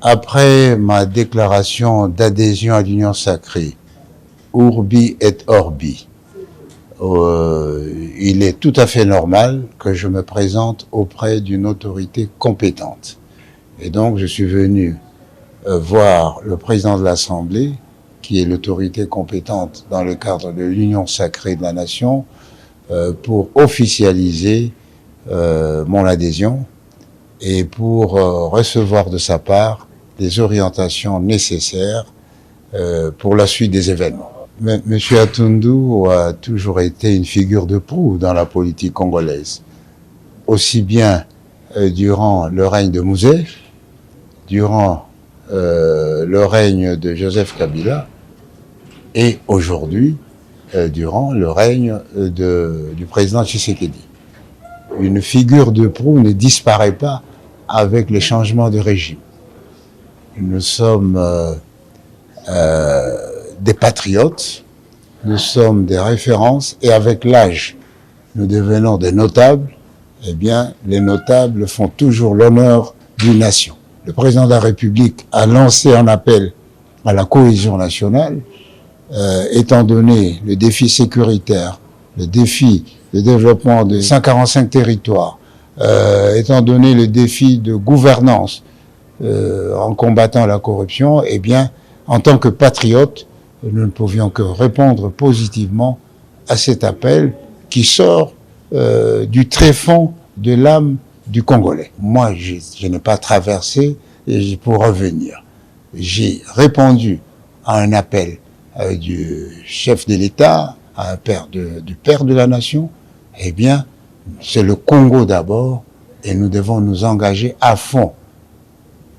Après ma déclaration d'adhésion à l'Union sacrée, Urbi et Orbi, il est tout à fait normal que je me présente auprès d'une autorité compétente. Et donc, je suis venu voir le président de l'Assemblée, qui est l'autorité compétente dans le cadre de l'Union sacrée de la Nation, pour officialiser mon adhésion et pour recevoir de sa part des orientations nécessaires pour la suite des événements. Monsieur Atundu a toujours été une figure de proue dans la politique congolaise, aussi bien durant le règne de Mouzé, durant le règne de Joseph Kabila et aujourd'hui durant le règne du président Tshisekedi. Une figure de proue ne disparaît pas avec les changements de régime. Nous sommes des patriotes, nous sommes des références et avec l'âge, nous devenons des notables. Eh bien, les notables font toujours l'honneur d'une nation. Le président de la République a lancé un appel à la cohésion nationale, étant donné le défi sécuritaire, le défi de développement de 145 territoires, étant donné le défi de gouvernance en combattant la corruption, eh bien, en tant que patriotes, nous ne pouvions que répondre positivement à cet appel qui sort du tréfonds de l'âme du Congolais. Moi, je n'ai pas traversé pour revenir. J'ai répondu à un appel du chef de l'État, à un du père de la nation. Eh bien, c'est le Congo d'abord et nous devons nous engager à fond,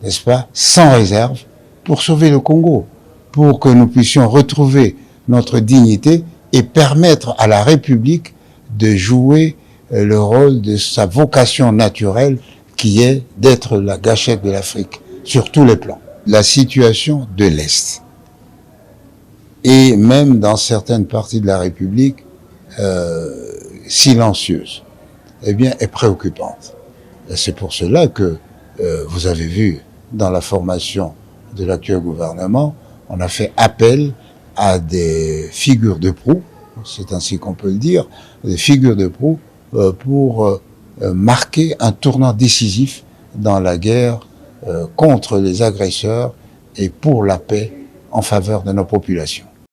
n'est-ce pas, sans réserve, pour sauver le Congo, pour que nous puissions retrouver notre dignité et permettre à la République de jouer le rôle de sa vocation naturelle qui est d'être la gâchette de l'Afrique sur tous les plans. La situation de l'Est et même dans certaines parties de la République silencieuse, eh bien, est préoccupante. C'est pour cela que vous avez vu dans la formation de l'actuel gouvernement, on a fait appel à des figures de proue, c'est ainsi qu'on peut le dire, des figures de proue pour marquer un tournant décisif dans la guerre contre les agresseurs et pour la paix en faveur de nos populations.